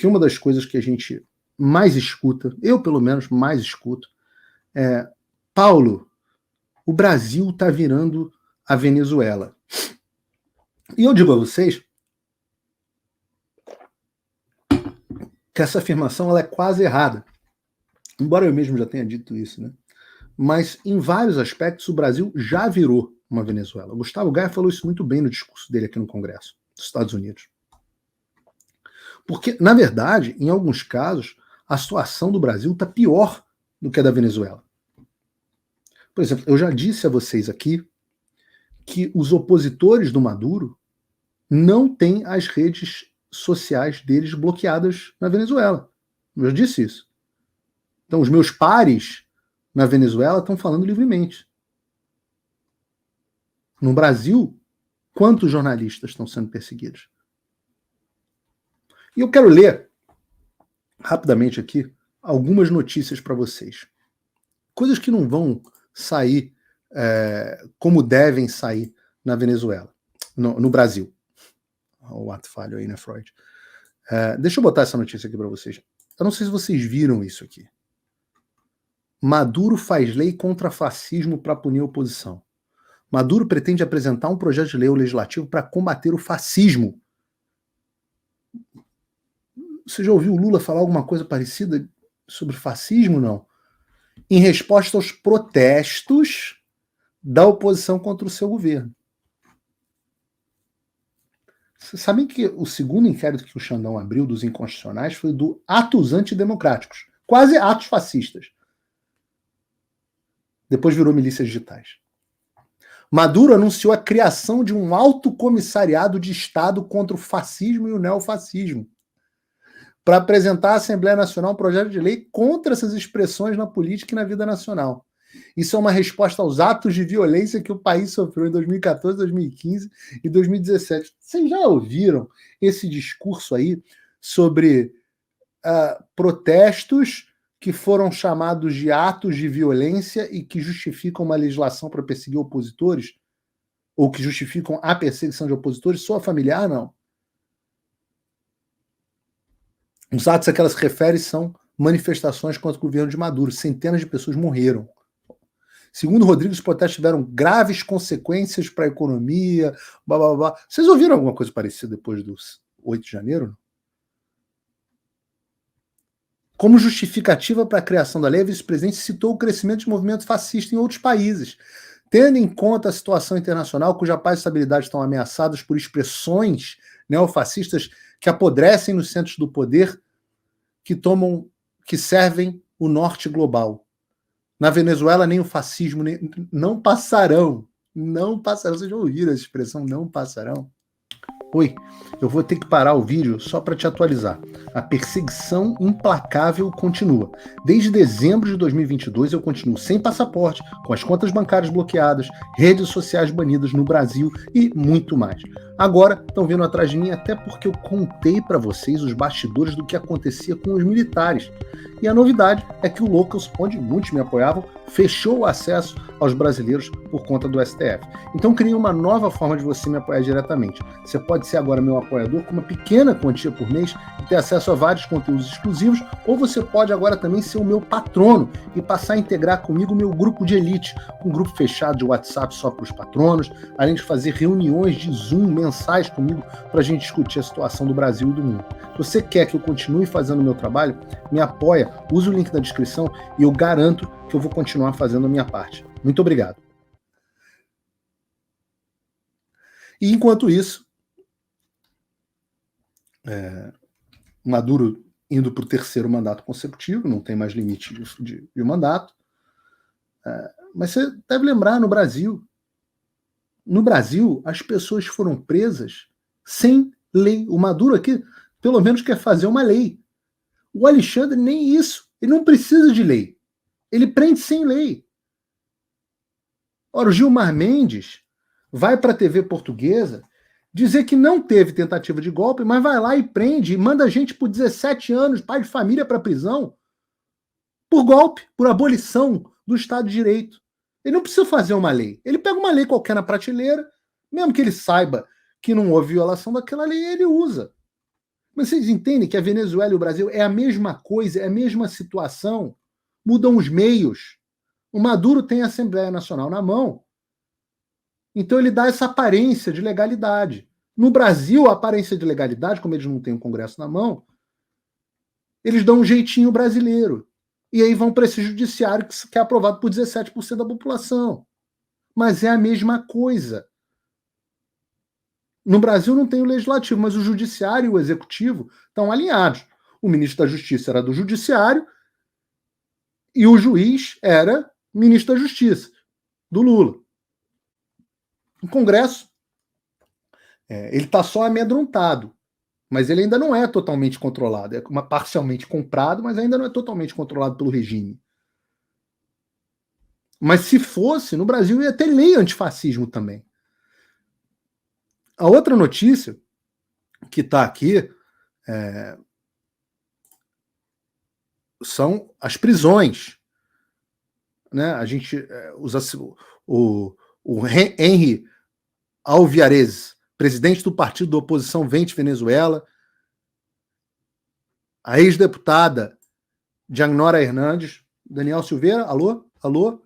que uma das coisas que a gente mais escuta, eu pelo menos mais escuto, é: Paulo, o Brasil está virando a Venezuela. E eu digo a vocês que essa afirmação ela é quase errada, embora eu mesmo já tenha dito isso, né? Mas em vários aspectos o Brasil já virou uma Venezuela. O Gustavo Gaia falou isso muito bem no discurso dele aqui no Congresso dos Estados Unidos. Porque, na verdade, em alguns casos, a situação do Brasil está pior do que a da Venezuela. Por exemplo, eu já disse a vocês aqui que os opositores do Maduro não têm as redes sociais deles bloqueadas na Venezuela. Eu já disse isso. Então, os meus pares na Venezuela estão falando livremente. No Brasil, quantos jornalistas estão sendo perseguidos? E eu quero ler rapidamente aqui algumas notícias para vocês. Coisas que não vão sair como devem sair na Venezuela, no Brasil. O ato falho aí, né, Freud? Deixa eu botar essa notícia aqui para vocês. Eu não sei se vocês viram isso aqui. Maduro faz lei contra fascismo para punir a oposição. Maduro pretende apresentar um projeto de lei ao legislativo para combater o fascismo. Você já ouviu o Lula falar alguma coisa parecida sobre fascismo? Não. Em resposta aos protestos da oposição contra o seu governo. Vocês sabem que o segundo inquérito que o Xandão abriu dos inconstitucionais foi do atos antidemocráticos, quase atos fascistas. Depois virou milícias digitais. Maduro anunciou a criação de um alto comissariado de Estado contra o fascismo e o neofascismo, para apresentar à Assembleia Nacional um projeto de lei contra essas expressões na política e na vida nacional. Isso é uma resposta aos atos de violência que o país sofreu em 2014, 2015 e 2017. Vocês já ouviram esse discurso aí sobre protestos que foram chamados de atos de violência e que justificam uma legislação para perseguir opositores? Ou que justificam a perseguição de opositores? Só familiar, não. Os atos a que elas se referem são manifestações contra o governo de Maduro. Centenas de pessoas morreram. Segundo Rodrigo, os protestos tiveram graves consequências para a economia, blá, blá, blá. Vocês ouviram alguma coisa parecida depois do 8 de janeiro? Como justificativa para a criação da lei, o vice-presidente citou o crescimento de movimento fascista em outros países, tendo em conta a situação internacional, cuja paz e estabilidade estão ameaçadas por expressões neofascistas que apodrecem nos centros do poder, que servem o norte global. Na Venezuela, nem o fascismo não passarão. Não passarão. Vocês já ouviram essa expressão, não passarão? Oi, eu vou ter que parar o vídeo só para te atualizar. A perseguição implacável continua. Desde dezembro de 2022 eu continuo sem passaporte, com as contas bancárias bloqueadas, redes sociais banidas no Brasil e muito mais. Agora estão vindo atrás de mim até porque eu contei para vocês os bastidores do que acontecia com os militares. E a novidade é que o Locals, onde muitos me apoiavam, fechou o acesso aos brasileiros por conta do STF. Então criei uma nova forma de você me apoiar diretamente. Você pode ser agora meu apoiador com uma pequena quantia por mês e ter acesso a vários conteúdos exclusivos, ou você pode agora também ser o meu patrono e passar a integrar comigo o meu grupo de elite, um grupo fechado de WhatsApp só para os patronos, além de fazer reuniões de Zoom mensais comigo para a gente discutir a situação do Brasil e do mundo. Se você quer que eu continue fazendo o meu trabalho, me apoia, use o link na descrição e eu garanto que eu vou continuar fazendo a minha parte. Muito obrigado. E enquanto isso, Maduro indo para o terceiro mandato consecutivo, não tem mais limite de mandato. Mas você deve lembrar, no Brasil, as pessoas foram presas sem lei. O Maduro aqui, pelo menos, quer fazer uma lei. O Alexandre, nem isso. Ele não precisa de lei. Ele prende sem lei. Ora, o Gilmar Mendes vai para a TV portuguesa dizer que não teve tentativa de golpe, mas vai lá e prende e manda gente por 17 anos, pai de família, para prisão, por golpe, por abolição do Estado de Direito. Ele não precisa fazer uma lei. Ele pega uma lei qualquer na prateleira, mesmo que ele saiba que não houve violação daquela lei, ele usa. Mas vocês entendem que a Venezuela e o Brasil é a mesma coisa, é a mesma situação, mudam os meios. O Maduro tem a Assembleia Nacional na mão, então ele dá essa aparência de legalidade. No Brasil, a aparência de legalidade, como eles não têm o Congresso na mão, eles dão um jeitinho brasileiro. E aí vão para esse judiciário que é aprovado por 17% da população. Mas é a mesma coisa. No Brasil não tem o legislativo, mas o judiciário e o executivo estão alinhados. O ministro da Justiça era do judiciário e o juiz era ministro da Justiça, do Lula. O Congresso, ele está só amedrontado, mas ele ainda não é totalmente controlado. É parcialmente comprado, mas ainda não é totalmente controlado pelo regime. Mas se fosse, no Brasil ia ter lei antifascismo também. A outra notícia que está aqui são as prisões. Né? A gente usa o Henry Alviarez, presidente do partido da oposição Vente Venezuela, a ex-deputada Diagnora Hernandes, Daniel Silveira, alô? Alô?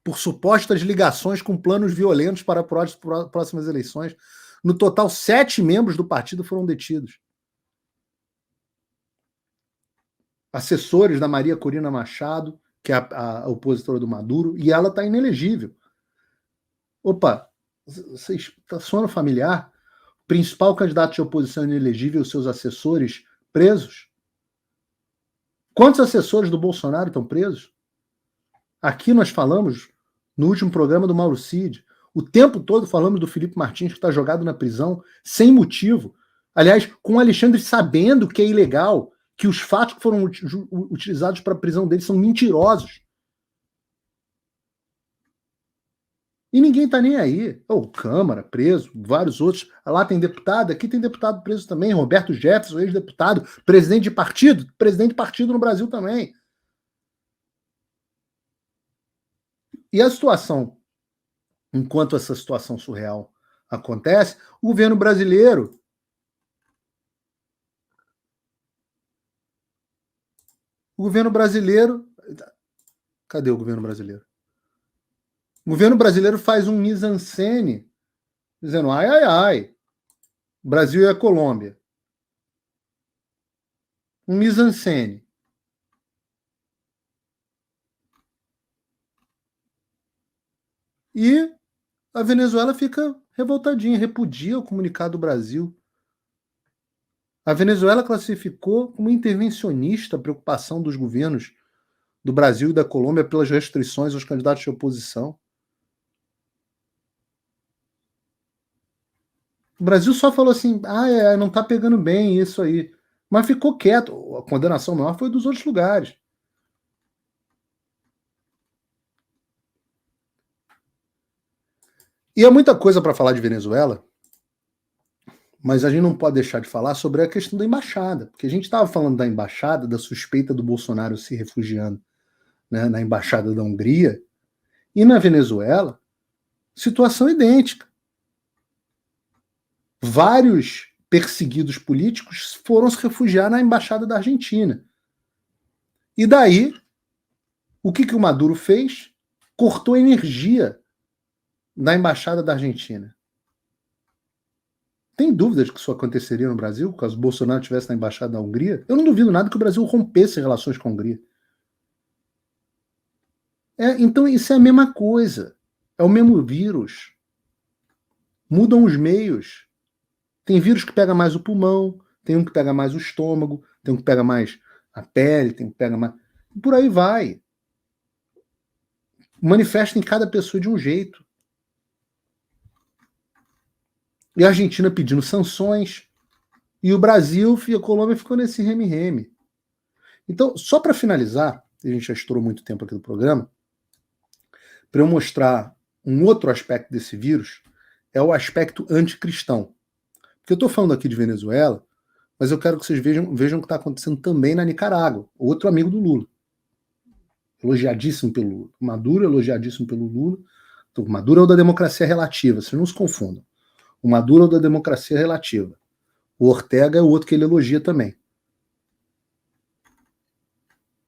Por supostas ligações com planos violentos para próximas eleições. No total, 7 membros do partido foram detidos. Assessores da Maria Corina Machado, que é a opositora do Maduro, e ela está inelegível. Opa, está soando familiar? O principal candidato de oposição inelegível e os seus assessores presos? Quantos assessores do Bolsonaro estão presos? Aqui nós falamos, no último programa do Mauro Cid, o tempo todo falamos do Felipe Martins, que está jogado na prisão, sem motivo. Aliás, com o Alexandre sabendo que é ilegal, que os fatos que foram utilizados para a prisão dele são mentirosos. E ninguém está nem aí. Câmara, preso, vários outros. Lá tem deputado, aqui tem deputado preso também. Roberto Jefferson, ex-deputado, presidente de partido no Brasil também. E a situação, enquanto essa situação surreal acontece, o governo brasileiro cadê o governo brasileiro? O governo brasileiro faz um mise-en-scène dizendo ai, ai, ai, Brasil e a Colômbia. Um mise-en-scène. E a Venezuela fica revoltadinha, repudia o comunicado do Brasil. A Venezuela classificou como intervencionista a preocupação dos governos do Brasil e da Colômbia pelas restrições aos candidatos de oposição. O Brasil só falou assim, não está pegando bem isso aí. Mas ficou quieto. A condenação maior foi dos outros lugares. E há muita coisa para falar de Venezuela, mas a gente não pode deixar de falar sobre a questão da embaixada, porque a gente estava falando da embaixada, da suspeita do Bolsonaro se refugiando, né, na embaixada da Hungria, e na Venezuela, situação idêntica. Vários perseguidos políticos foram se refugiar na embaixada da Argentina. E daí, o que o Maduro fez? Cortou a energia da embaixada da Argentina. Tem dúvidas que isso aconteceria no Brasil, caso o Bolsonaro estivesse na embaixada da Hungria? Eu não duvido nada que o Brasil rompesse relações com a Hungria. Então isso é a mesma coisa. É o mesmo vírus. Mudam os meios. Tem vírus que pega mais o pulmão, tem um que pega mais o estômago, tem um que pega mais a pele, tem um que pega mais... Por aí vai. Manifesta em cada pessoa de um jeito. E a Argentina pedindo sanções, e o Brasil e a Colômbia ficou nesse reme-reme. Então, só para finalizar, a gente já estourou muito tempo aqui do programa, para eu mostrar um outro aspecto desse vírus, é o aspecto anticristão. Porque eu estou falando aqui de Venezuela, mas eu quero que vocês vejam o que está acontecendo também na Nicarágua, outro amigo do Lula. Elogiadíssimo pelo Lula. Maduro elogiadíssimo pelo Lula. Então, o Maduro é o da democracia relativa, vocês não se confundam. O Maduro é o da democracia relativa. O Ortega é o outro que ele elogia também.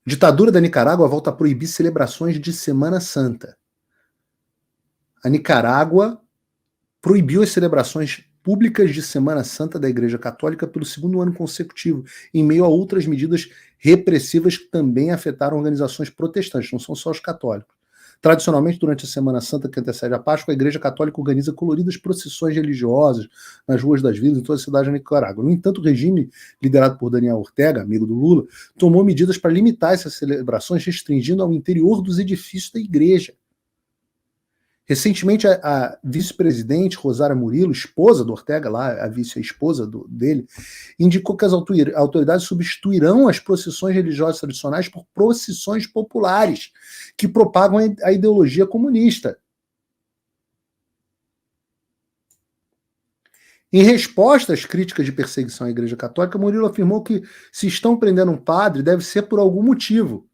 Ditadura da Nicarágua volta a proibir celebrações de Semana Santa. A Nicarágua proibiu as celebrações públicas de Semana Santa da Igreja Católica pelo segundo ano consecutivo, em meio a outras medidas repressivas que também afetaram organizações protestantes, não são só os católicos. Tradicionalmente, durante a Semana Santa que antecede a Páscoa, a Igreja Católica organiza coloridas procissões religiosas nas ruas das vilas em toda a cidade da Nicarágua. No entanto, o regime liderado por Daniel Ortega, amigo do Lula, tomou medidas para limitar essas celebrações, restringindo ao interior dos edifícios da igreja. Recentemente, a vice-presidente Rosário Murilo, esposa do Ortega, lá, a vice-esposa dele, indicou que as autoridades substituirão as procissões religiosas tradicionais por procissões populares, que propagam a ideologia comunista. Em resposta às críticas de perseguição à Igreja Católica, Murilo afirmou que se estão prendendo um padre, deve ser por algum motivo.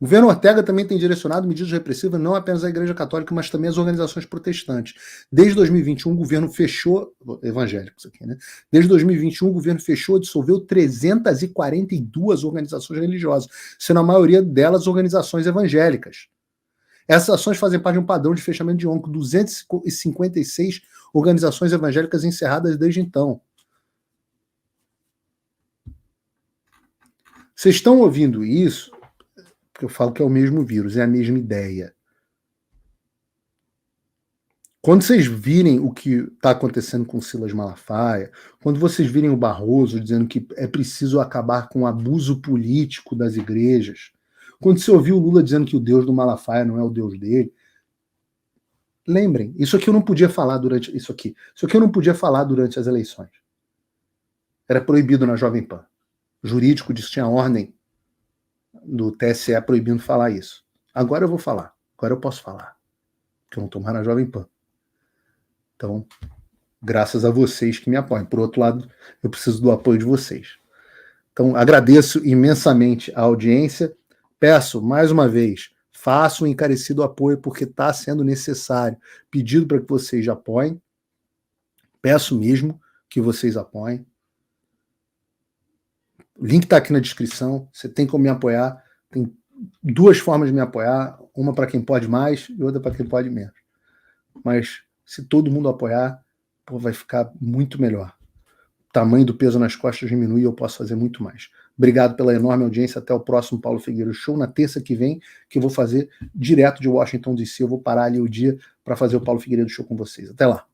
O governo Ortega também tem direcionado medidas repressivas não apenas à Igreja Católica, mas também às organizações protestantes. Desde 2021, o governo fechou... Evangélicos aqui, né? Desde 2021, o governo fechou e dissolveu 342 organizações religiosas, sendo a maioria delas organizações evangélicas. Essas ações fazem parte de um padrão de fechamento de ONU, com 256 organizações evangélicas encerradas desde então. Vocês estão ouvindo isso? Porque eu falo que é o mesmo vírus, é a mesma ideia. Quando vocês virem o que está acontecendo com o Silas Malafaia, quando vocês virem o Barroso dizendo que é preciso acabar com o abuso político das igrejas, quando você ouviu o Lula dizendo que o Deus do Malafaia não é o Deus dele, lembrem, isso aqui eu não podia falar durante eu não podia falar durante as eleições. Era proibido na Jovem Pan. O jurídico disse que tinha ordem do TSE proibindo falar isso. Agora eu vou falar. Agora eu posso falar. Porque eu não estou mais na Jovem Pan. Então, graças a vocês que me apoiam. Por outro lado, eu preciso do apoio de vocês. Então, agradeço imensamente a audiência. Peço, mais uma vez, façam um encarecido apoio, porque está sendo necessário. Pedido para que vocês apoiem. Peço mesmo que vocês apoiem. O link está aqui na descrição. Você tem como me apoiar. Tem duas formas de me apoiar. Uma para quem pode mais e outra para quem pode menos. Mas se todo mundo apoiar, vai ficar muito melhor. O tamanho do peso nas costas diminui e eu posso fazer muito mais. Obrigado pela enorme audiência. Até o próximo Paulo Figueiredo Show, na terça que vem, que eu vou fazer direto de Washington DC. Eu vou parar ali o dia para fazer o Paulo Figueiredo Show com vocês. Até lá.